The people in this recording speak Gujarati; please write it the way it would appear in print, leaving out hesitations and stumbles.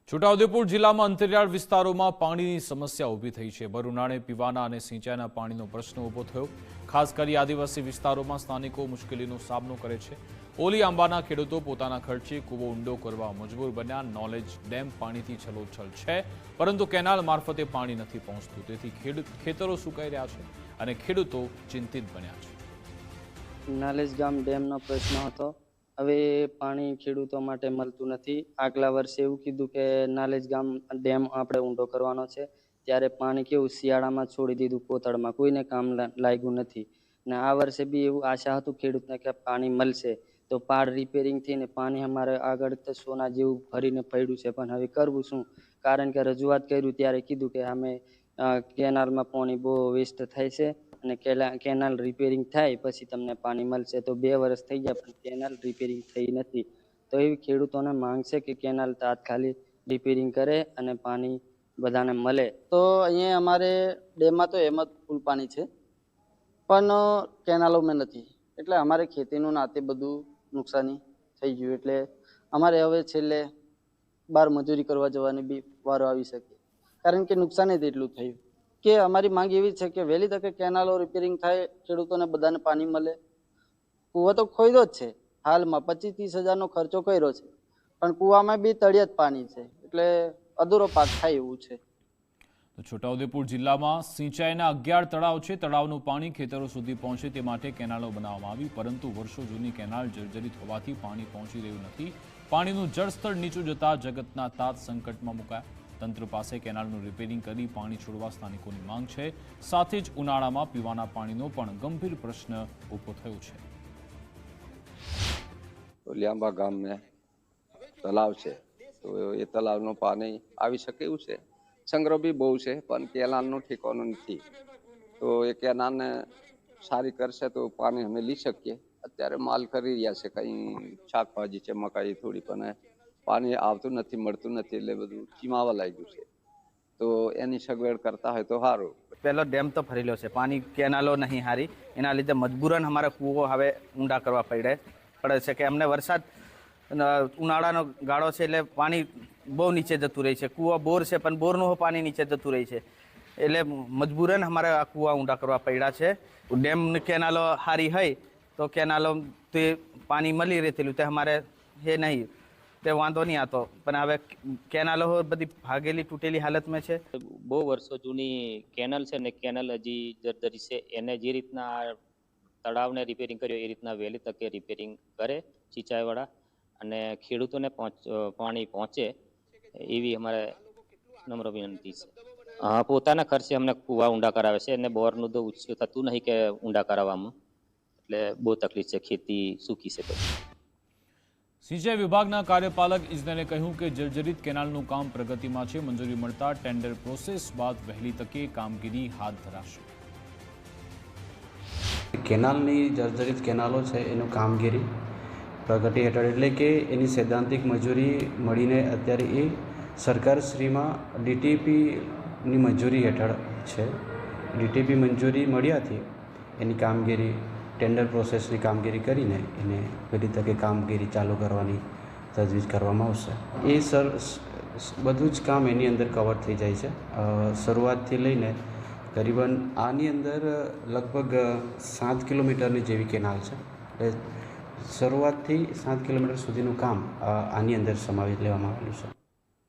છોટાઉદેપુર જિલ્લામાં અંતરિયાળ વિસ્તારોમાં પાણીની સમસ્યા ઊભી થઈ છે। ભર ઉનાળે પીવાના અને સિંચાઈના પાણીનો પ્રશ્ન ઊભો થયો। ખાસ કરી આદિવાસી વિસ્તારોમાં સ્થાનિકો મુશ્કેલીનો સામનો કરે છે। ઓલી આંબાના ખેડૂતો પોતાના ખર્ચે કૂવો ઊંડો કરવા મજબૂર બન્યા। નોલેજ ડેમ પાણીથી છલોછલ છે, પરંતુ કેનાલ મારફતે પાણી નથી પહોંચતું, તેથી ખેતરો સુકાઈ રહ્યા છે અને ખેડૂતો ચિંતિત બન્યા છે। નાલેજ ગામ ડેમનો પ્રશ્ન હતો। હવે પાણી ખેડૂતો માટે મળતું નથી। આગલા વર્ષે એવું કીધું કે નાલેજ ગામ ડેમ આપણે ઊંડો કરવાનો છે, ત્યારે પાણી કેવું શિયાળામાં છોડી દીધું કોતળમાં, કોઈને કામ લાગ્યું નથી। ને આ વર્ષે બી એવું આશા હતું ખેડૂતને કે પાણી મળશે તો પાડ રિપેરિંગ થઈને પાણી અમારે આગળ તો સોના જેવું ભરીને પડ્યું છે, પણ હવે કરવું શું? કારણ કે રજૂઆત કર્યું ત્યારે કીધું કે અમે કેનાલમાં પાણી બહુ વેસ્ટ થાય છે અને કેનાલ રિપેરિંગ થાય પછી તમને પાણી મળશે। તો 2 વર્ષ થઈ ગયા પણ કેનાલ રિપેરિંગ થઈ નથી। તો એવી ખેડૂતોને માંગ છે કે કેનાલ તાત્કાલિક રિપેરિંગ કરે અને પાણી બધાને મળે। તો અહીંયા અમારે ડેમમાં તો એમ જ ફૂલ પાણી છે, પણ કેનાલોમાં નથી, એટલે અમારે ખેતીનું નાતે બધું નુકસાની થઈ ગયું। એટલે અમારે હવે છેલ્લે બહાર મજૂરી કરવા જવાની બી વારો આવી શકે, કારણ કે નુકસાન જ એટલું થયું કે અમારી માંગ એવી છે કે વહેલી તકે કેનાલો રિપેરિંગ થાય, ખેડૂતોને બધાને પાણી મળે। કૂવો તો ખોયદો જ છે, હાલમાં 25-30 હજારનો ખર્ચો કર્યો છે, પણ કૂવામાં બી તળિયે જ પાણી છે, એટલે અધૂરો પાક થાય એવું છે। છોટાઉદેપુર જિલ્લામાં સિંચાઈના 11 તળાવ છે। તળાવનું પાણી ખેતરો સુધી પહોંચે તે માટે કેનાલો બનાવવામાં આવી, પરંતુ વર્ષો જૂની કેનાલ જર્જરિત હોવાથી પાણી પહોંચી રહ્યું નથી। પાણીનું જળસ્તર નીચું જતા જગતના તાત સંકટમાં મુકાયા। તંત્ર પાસે કેનાલનું રિપેરિંગ કરી પાણી છોડવા સ્થાનિકોની માંગ છે। સાથે જ ઉનાળામાં પીવાના પાણીનો પણ ગંભીર પ્રશ્ન ઊભો થયો છે। ઓલિયાંબા ગામમાં તલાવ છે, તો એ તલાવનું પાણી આવી શકે એવું છે। સંગ્રહ બી બહુ છે, પણ કેનાલનો ઠેકાણો નથી। તો એ કેનાલને સારી કરશે તો પાણી અમે લઈ શકીએ। અત્યારે માલ કરી રહ્યા છે, કંઈ શાકભાજી છે, મકાઈ થોડી, પણ પાણી આવતું નથી, મળતું નથી, એટલે બધું ચીમાવા લાગ્યું છે। તો એની સગવડ કરતા હોય તો સારું। પહેલો ડેમ તો ભરેલો છે, પાણી કેનાલો નહીં હારી, એના લીધે મજબૂરન અમારે કૂવો હવે ઊંડા કરવા પડે છે કે અમને વરસાદ ઉનાળાનો ગાળો છે એટલે પાણી બહુ નીચે જતું રહે છે। કૂવો બોર છે, પણ બોરનું પાણી નીચે જતું રહે છે, એટલે મજબૂરન અમારે આ કૂવા ઊંડા કરવા પડ્યા છે। ડેમ કેનાલો હારી હોય તો કેનાલો તે પાણી મળી રહેલું તે અમારે એ નહીં, તે વાંધો નહીં આવતો, પણ હવે કેનાલો બધી ભાગેલી તૂટેલી હાલતમાં છે। બહુ વર્ષો જૂની કેનલ છે ને કેનલ હજી જર્જરી છે। એને જે રીતના તળાવને રિપેરિંગ કર્યો એ રીતના વહેલી તકે રિપેરિંગ કરે સિંચાઈવાળા, અને ખેડૂતોને પાણી પહોંચે એવી અમારે નમ્ર વિનંતી છે। પોતાના ખર્ચે અમને કૂવા ઊંડા કરાવે છે અને બોરનું તો ઉછેર થતું નહીં કે ઊંડા કરાવવામાં, એટલે બહુ તકલીફ છે, ખેતી સૂકી છે બધી। સિંચાઈ વિભાગના કાર્યપાલક ઇજનેરે કહ્યું કે જર્જરિત કેનાલનું કામ પ્રગતિમાં છે। મંજૂરી મળતા ટેન્ડર પ્રોસેસ બાદ વહેલી તકે કામગીરી હાથ ધરાશે। કેનાલની જર્જરિત કેનાલો છે એનું કામગીરી પ્રગતિ હેઠળ, એટલે કે એની સૈદ્ધાંતિક મજૂરી મળીને અત્યારે એ સરકારશ્રીમાં ડીટીપીની મંજૂરી હેઠળ છે। ડીટીપી મંજૂરી મળ્યાથી એની કામગીરી ટેન્ડર પ્રોસેસની કામગીરી કરીને એને વહેલી તકે કામગીરી ચાલુ કરવાની તજવીજ કરવામાં આવશે। એ બધું જ કામ એની અંદર કવર થઈ જાય છે। શરૂઆતથી લઈને કરીબન આની અંદર લગભગ 7 કિલોમીટરની જેવી કેનાલ છે, એટલે શરૂઆતથી 7 કિલોમીટર સુધીનું કામ આની અંદર સમાવી લેવામાં આવેલું છે।